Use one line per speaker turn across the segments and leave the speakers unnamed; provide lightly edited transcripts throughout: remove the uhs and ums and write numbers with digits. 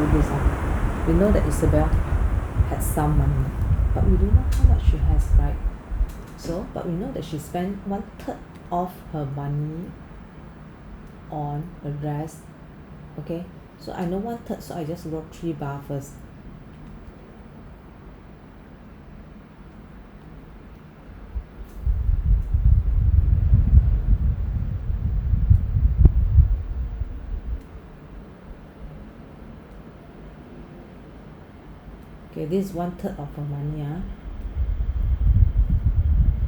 do this. We know that Isabel had some money, but we don't know how much she has, right? So, but we know that she spent 1/3 of her money on the rest. Okay, so I know 1/3, so I just wrote 3 bar first. Okay, this is 1/3 of her money,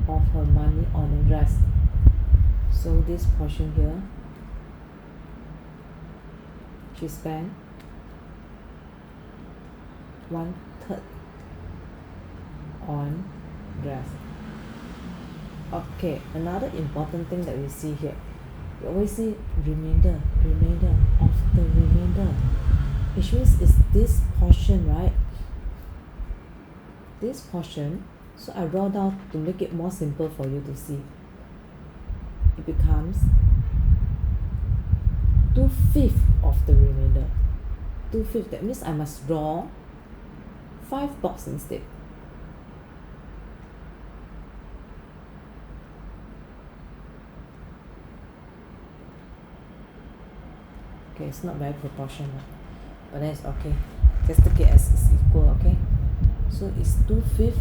of her money on the rest. So this portion here, she spent 1/3 on dress. Okay, another important thing that we see here, we always see remainder of the remainder, which means it's this portion, right? This portion, so I wrote down to make it more simple for you to see. It becomes 2/5 of the remainder. 2/5, that means I must draw 5 box instead. Okay, it's not very proportional, but that's okay. Just take it as it's equal, okay? So it's 2/5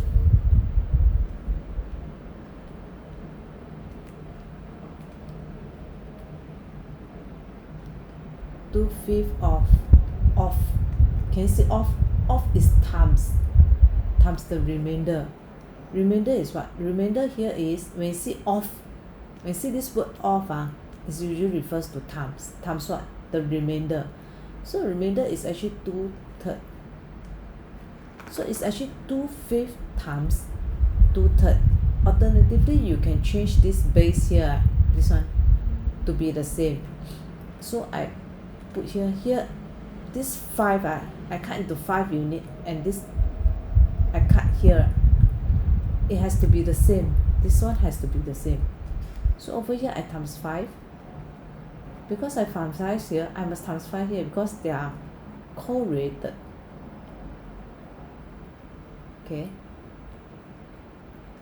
of can you see off is times the remainder. Remainder is what? Remainder here is when you see off, when you see this word off, it usually refers to times what? The remainder. So remainder is actually 2/3. So it's actually 2/5 times 2/3. Alternatively, you can change this base here, this one, to be the same. So I put here this 5, I cut into 5 units, and this I cut here. It has to be the same. This one has to be the same. So over here I times 5. Because I times 5 here, I must times 5 here because they are correlated. Okay.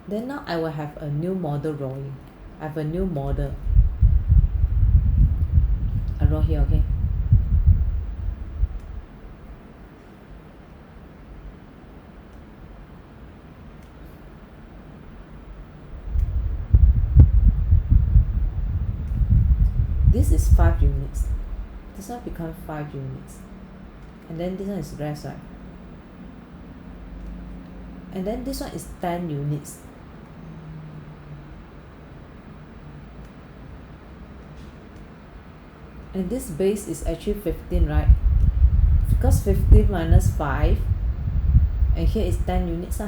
Then now I will have a new model drawing. I have a new model. I draw here, okay? This is 5 units. This one becomes 5 units. And then this one is rest, right? And then this one is 10 units. And this base is actually 15, right? Because 15 minus 5, and here is 10 units,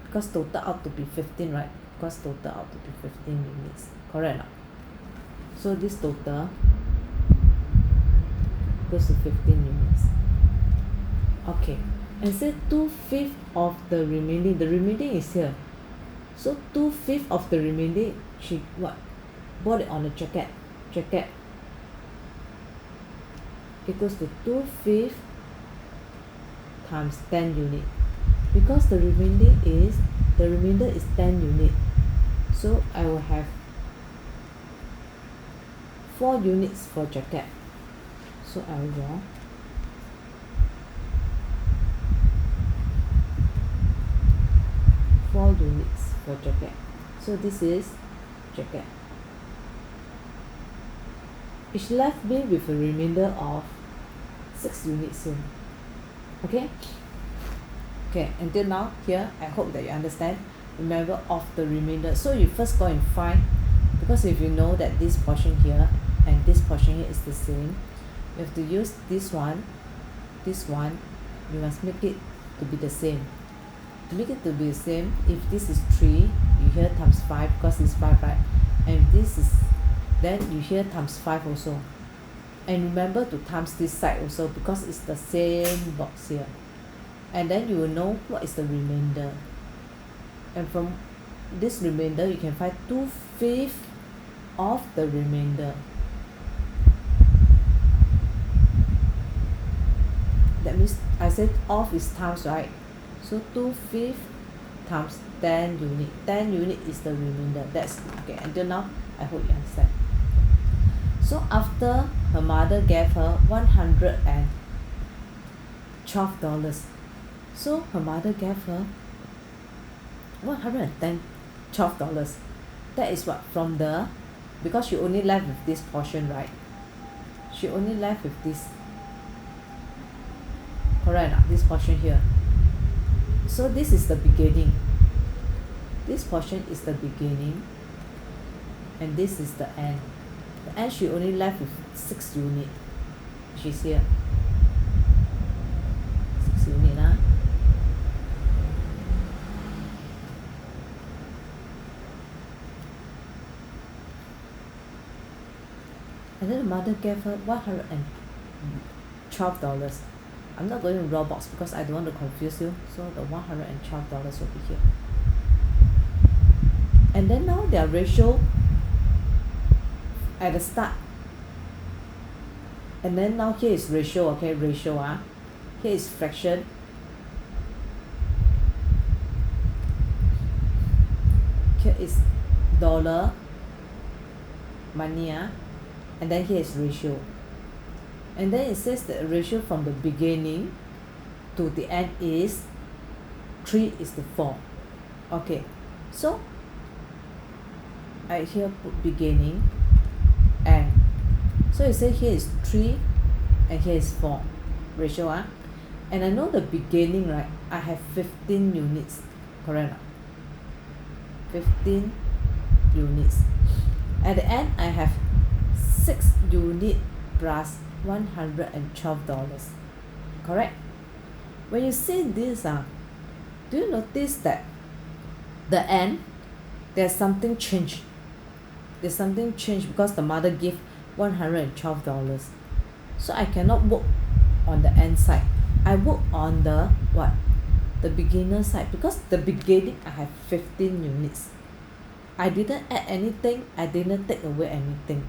because total out to be 15, right? Because total out to be 15 units, correct? So this total goes to 15 units. Okay, and say 2/5 of the remaining. The remaining is here. So 2/5 of the remaining, she what? Bought it on the jacket. Equals to 2/5 times 10 unit. Because the remainder is 10 unit. So I will have 4 units for jacket. So I will draw 4 units for jacket. So this is jacket, which left me with a remainder of 6 units here. Okay, until now here, I hope that you understand. Remember of the remainder, so you first go and find, because if you know that this portion here and this portion here is the same, you have to use this one, you must make it to be the same. To make it to be the same, if this is 3, you here times 5 because it's 5, right? And this is, then you here times 5 also. And remember to times this side also because it's the same box here. And then you will know what is the remainder. And from this remainder, you can find 2/5 of the remainder. that means I said off is times, right? So 2/5 times 10 unit. 10 unit is the remainder. That's okay. Until now, I hope you understand. So after her mother gave her $112, so her mother gave her $112. That is what from the, because she only left with this portion, right? She only left with this, correct? This portion here. So this is the beginning. This portion is the beginning, and this is the end. The end, she only left with 6 units. She's here. 6 units, huh? And then the mother gave her $112. I'm not going to raw box because I don't want to confuse you. So the $112 will be here. And then now their ratio at the start. And then now here is ratio, okay, ratio. Here is fraction. Here is dollar, money, and then here is ratio. And then it says the ratio from the beginning to the end is 3:4. Okay, so I here put beginning and so it says here is 3 and here is 4 ratio, and I know the beginning, right? I have 15 units, correct? 15 units. At the end, I have 6 units plus $112, correct? When you see this, do you notice that the end, there's something changed? There's something changed because the mother gave $112. So I cannot work on the end side. I work on the what? The beginner side, because the beginning I have 15 units. I didn't add anything, I didn't take away anything.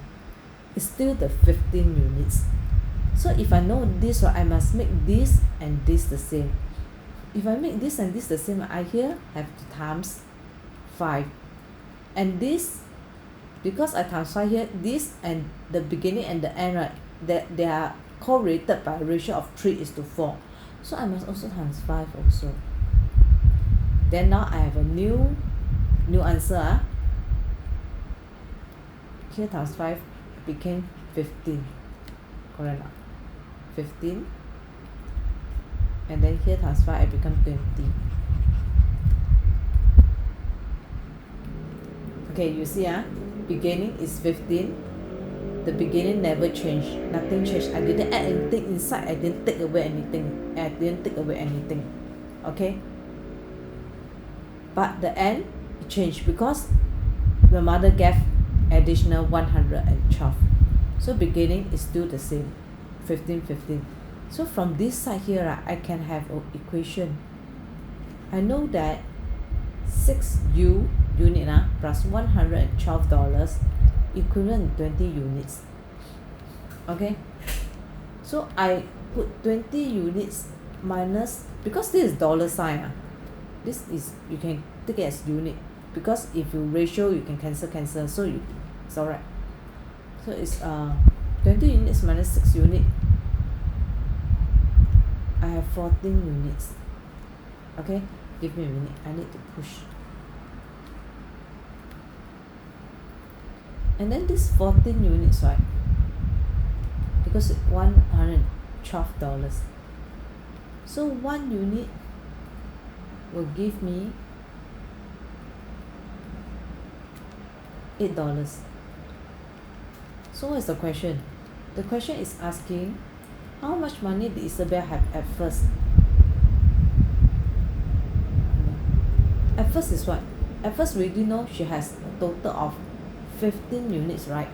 It's still the 15 units. So if I know this, I must make this and this the same. If I make this and this the same, I here have to times 5. And this, because I times 5 here, this and the beginning and the end, right, they are correlated by a ratio of 3:4. So I must also times 5 also. Then now I have a new answer. Here times 5 became 15. Correct? 15. And then here times 5 it becomes 20. Okay, you see, beginning is 15. The beginning never changed. Nothing changed. I didn't add anything inside. I didn't take away anything. Okay? But the end changed because the mother gave additional 112. So beginning is still the same. 15, 15. So from this side here, I can have an equation. I know that 6 unit plus $112 equivalent 20 units. Okay, so I put 20 units minus, because this is dollar sign, this is, you can take it as unit, because if you ratio you can cancel, so it's alright. So it's 20 units minus 6 units. I have 14 units. Okay, give me a minute, I need to push. And then this 14 units, right, because it's $112. So 1 unit will give me $8. So what is the question? The question is asking how much money did Isabel have at first? At first is what? At first we do know she has a total of 15 units, right?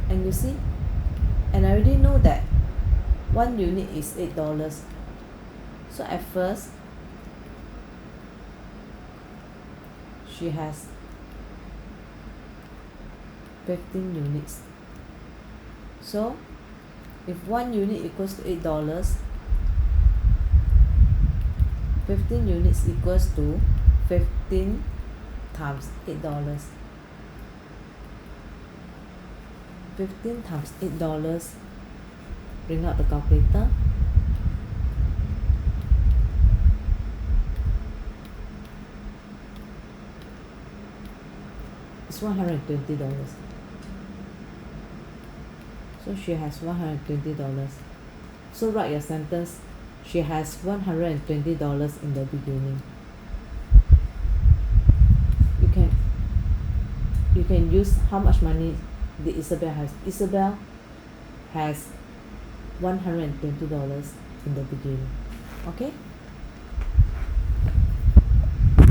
And you see, and I already know that 1 unit is $8. So at first she has 15 units. So if 1 unit equals to $8, 15 units equals to 15 times $8. 15 times $8. Bring out the calculator. It's $120. So she has $120. So write your sentence. She has $120 in the beginning. You can use how much money did Isabel has. Isabel has $120 in the beginning. Okay?